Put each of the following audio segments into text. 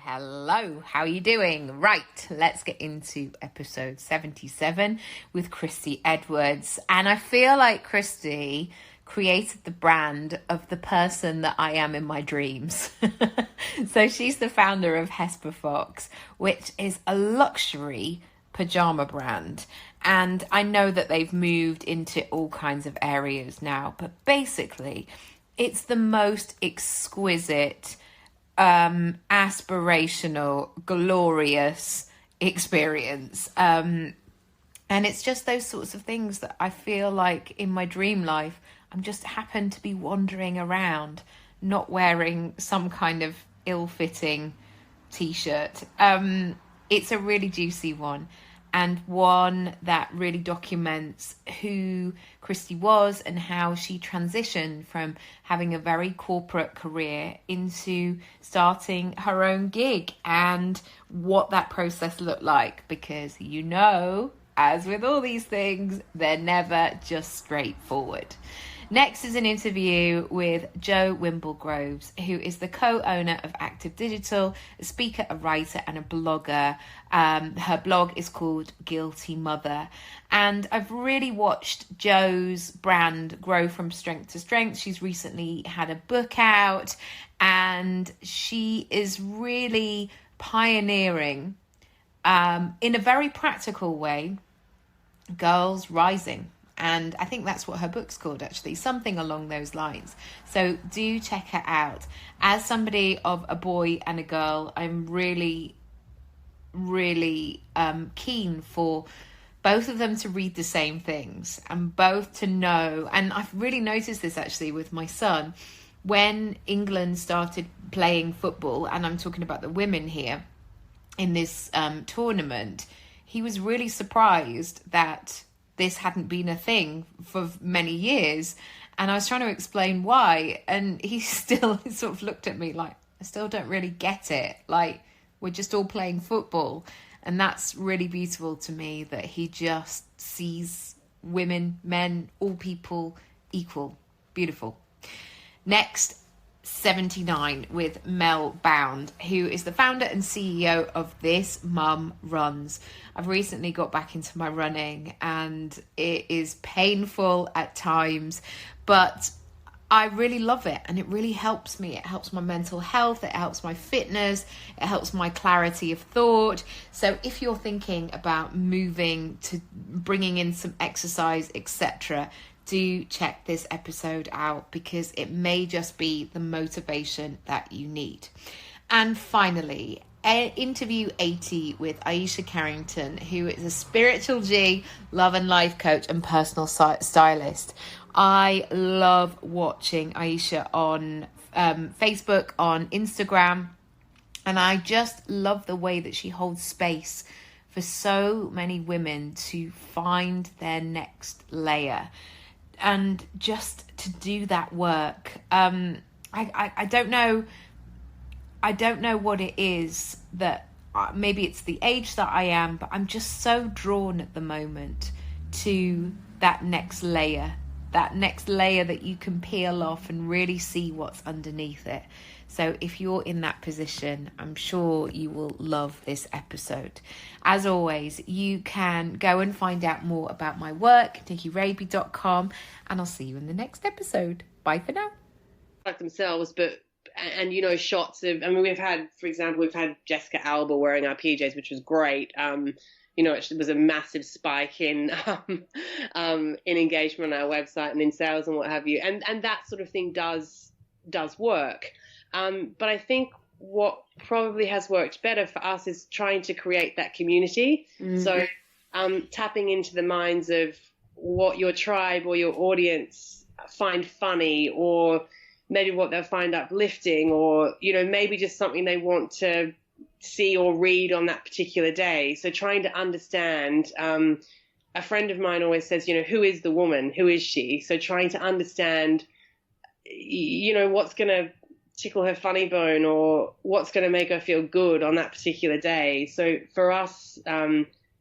Hello, how are you doing? Right, let's get into episode 77 with Kristi Edwards. And I feel like Kristi created the brand of the person that I am in my dreams. So she's the founder of Hesper Fox, which is a luxury pajama brand. And I know that they've moved into all kinds of areas now, but basically it's the most exquisite, aspirational, glorious experience. And it's just those sorts of things that I feel like in my dream life, I'm just happen to be wandering around, not wearing some kind of ill-fitting t-shirt. It's a really juicy one, and one that really documents who Kristi was and how she transitioned from having a very corporate career into starting her own gig and what that process looked like. Because, you know, as with all these things, they're never just straightforward. Next is an interview with Jo Wimble, who is the co-owner of Active Digital, a speaker, a writer and a blogger. Her blog is called Guilty Mother. And I've really watched Jo's brand grow from strength to strength. She's recently had a book out and she is really pioneering, in a very practical way, girls rising. And I think that's what her book's called, actually, something along those lines. So do check her out. As somebody of a boy and a girl, I'm really keen for both of them to read the same things and both to know. And I've really noticed this actually with my son. When England started playing football, and I'm talking about the women here in this tournament, he was really surprised that this hadn't been a thing for many years. And I was trying to explain why. And he still sort of looked at me like, I still don't really get it. Like, we're just all playing football. And that's really beautiful to me, that he just sees women, men, all people equal. Beautiful. Next, 79 with Mel Bound, who is the founder and CEO of This Mum Runs. I've recently got back into my running and it is painful at times, but I really love it and it really helps me. It helps my mental health, it helps my fitness, it helps my clarity of thought. So if you're thinking about moving to bringing in some exercise, etc., do check this episode out because it may just be the motivation that you need. And finally, interview 80 with Aisha Carrington, who is a spiritual G, love and life coach and personal stylist. I love watching Aisha on Facebook, on Instagram, and I just love the way that she holds space for so many women to find their next layer. And just to do that work, I don't know what it is that maybe it's the age that I am, but I'm just so drawn at the moment to that next layer that you can peel off and really see what's underneath it. So if you're in that position, I'm sure you will love this episode. As always, you can go and find out more about my work, nickiraby.com, and I'll see you in the next episode. Bye for now. Like themselves, but you know, shots of, I mean, we've had Jessica Alba wearing our PJs, which was great. You know, it was a massive spike in engagement on our website and in sales and what have you. And that sort of thing does work. But I think what probably has worked better for us is trying to create that community. Mm-hmm. So tapping into the minds of what your tribe or your audience find funny, or maybe what they'll find uplifting, or, you know, maybe just something they want to see or read on that particular day. So trying to understand, a friend of mine always says, you know, who is the woman? Who is she? So trying to understand, you know, what's going to tickle her funny bone or what's going to make her feel good on that particular day. So for us,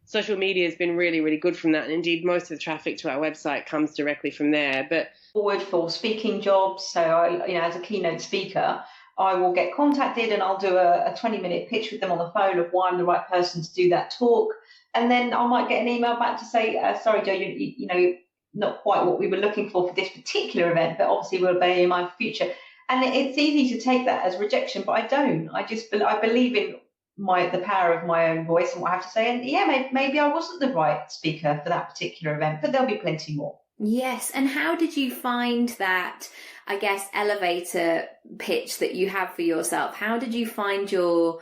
social media has been really, really good from that. And indeed, most of the traffic to our website comes directly from there. But forward for speaking jobs. So I, you know, as a keynote speaker, I will get contacted and I'll do a 20-minute pitch with them on the phone of why I'm the right person to do that talk. And then I might get an email back to say, sorry, Joe, you know, not quite what we were looking for this particular event, but obviously we'll be in my future. And it's easy to take that as rejection, but I don't. I believe in the power of my own voice and what I have to say. And yeah, maybe I wasn't the right speaker for that particular event, but there'll be plenty more. Yes. And how did you find that, I guess, elevator pitch that you have for yourself? How did you find your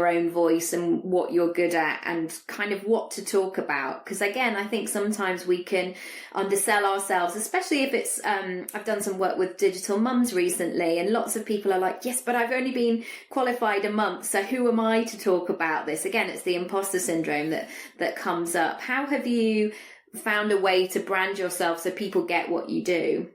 own voice and what you're good at and kind of what to talk about? Because again, I think sometimes we can undersell ourselves, especially if it's, I've done some work with digital mums recently, and lots of people are like, yes, but I've only been qualified a month, so who am I to talk about this? Again, it's the imposter syndrome that comes up. How have you found a way to brand yourself so people get what you do?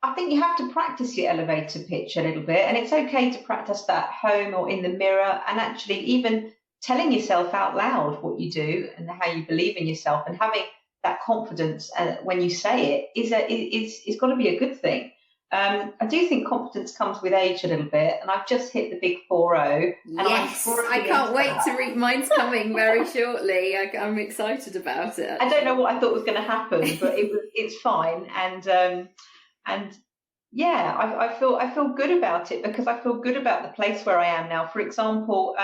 I think you have to practice your elevator pitch a little bit, and it's okay to practice that at home or in the mirror, and actually even telling yourself out loud what you do and how you believe in yourself, and having that confidence when you say it is got to be a good thing. I do think confidence comes with age a little bit, and I've just hit the big 40. Yes, I can't wait to read. Mine's coming very shortly. I'm excited about it. I don't know what I thought was going to happen, but it's fine. And yeah, I feel good about it, because I feel good about the place where I am now. For example,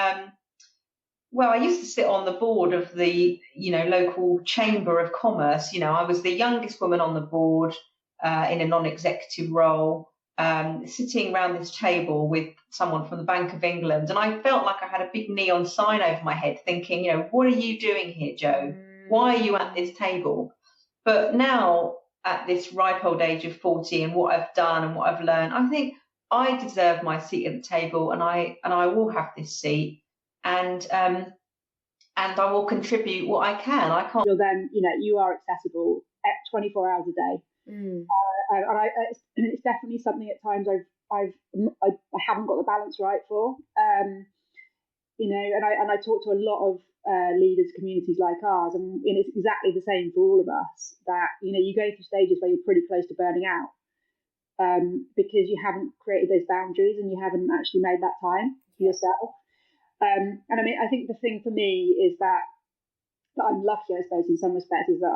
well, I used to sit on the board of the local chamber of commerce. I was the youngest woman on the board in a non-executive role, sitting around this table with someone from the Bank of England, and I felt like I had a big neon sign over my head, thinking, what are you doing here, Joe? Why are you at this table? But now, at this ripe old age of 40, and what I've done and what I've learned, I think I deserve my seat at the table, and I will have this seat, and I will contribute what I can. I can't. Then you are accessible 24 hours a day, and it's definitely something at times I haven't got the balance right for. And I talk to a lot of leaders, communities like ours, and it's exactly the same for all of us, that you go through stages where you're pretty close to burning out, because you haven't created those boundaries and you haven't actually made that time for yourself. And I mean, I think the thing for me is that I'm lucky, I suppose, in some respects, is that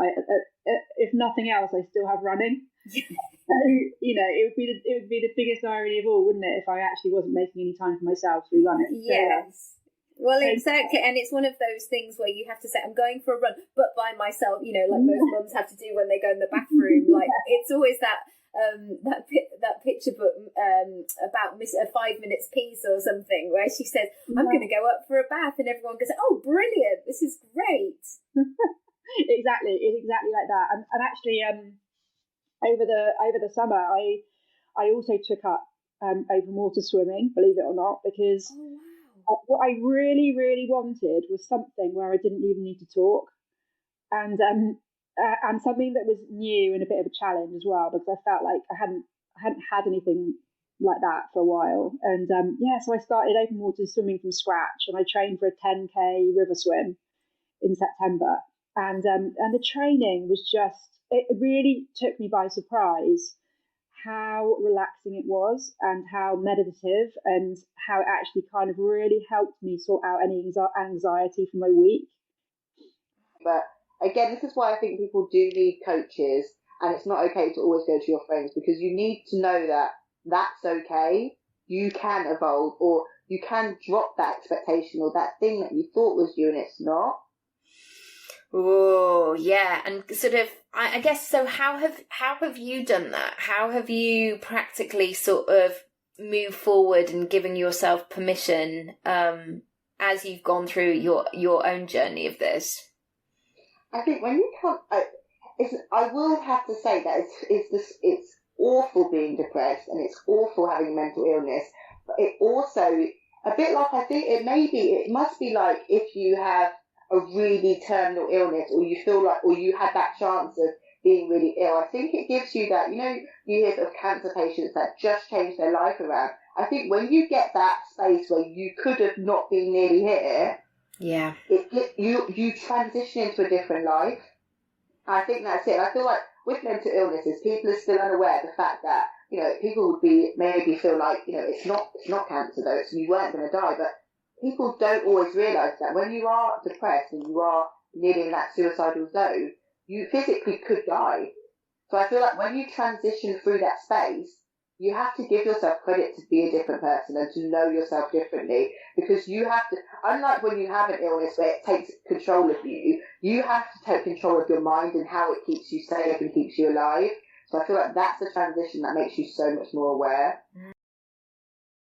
if nothing else, I still have running. So, it would be the biggest irony of all, wouldn't it, if I actually wasn't making any time for myself through running? Yes. Well, exactly, and it's one of those things where you have to say, I'm going for a run, but by myself, like most mums have to do when they go in the bathroom. Like, it's always that picture book about a 5 minutes piece or something, where she says, I'm going to go up for a bath, and everyone goes, oh, brilliant, this is great. Exactly, it's exactly like that. And actually, over the summer, I also took up open water swimming, believe it or not, because what I really, really wanted was something where I didn't even need to talk, and something that was new and a bit of a challenge as well, because I felt like I hadn't had anything like that for a while. And so I started open water swimming from scratch, and I trained for a 10k river swim in September, and the training was it really took me by surprise how relaxing it was, and how meditative, and how it actually kind of really helped me sort out any anxiety for my week. But again, this is why I think people do need coaches, and it's not okay to always go to your friends, because you need to know that that's okay. You can evolve, or you can drop that expectation or that thing that you thought was you and it's not. Oh, yeah. And sort of, I guess, so how have you done that? How have you practically sort of moved forward and given yourself permission as you've gone through your own journey of this? I think when you come, I will have to say that it's awful being depressed, and it's awful having mental illness, but it also, a bit like, I think it must be like if you have a really terminal illness, or you feel like, or you had that chance of being really ill. I think it gives you that, you hear of cancer patients that just changed their life around. I think when you get that space where you could have not been nearly here, yeah, you transition into a different life. I think that's it. I feel like with mental illnesses, people are still unaware of the fact that, you know, people would be maybe feel like, you know, it's not cancer though, you weren't going to die, but people don't always realise that when you are depressed and you are nearly in that suicidal zone, you physically could die. So I feel like when you transition through that space, you have to give yourself credit to be a different person and to know yourself differently, because you have to, unlike when you have an illness where it takes control of you, you have to take control of your mind and how it keeps you safe and keeps you alive. So I feel like that's a transition that makes you so much more aware.